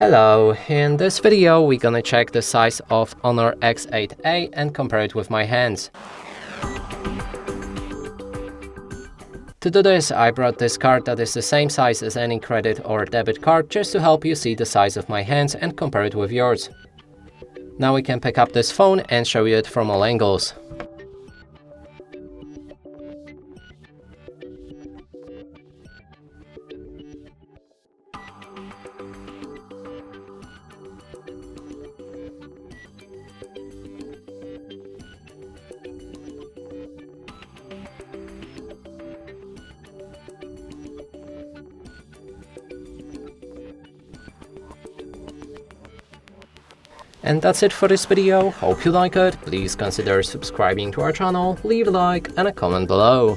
Hello, in this video we're gonna check the size of HONOR X8a and compare it with my hands. To do this, I brought this card that is the same size as any credit or debit card just to help you see the size of my hands and compare it with yours. Now we can pick up this phone and show you it from all angles. And that's it for this video. Hope you like it. Please consider subscribing to our channel, leave a like and a comment below.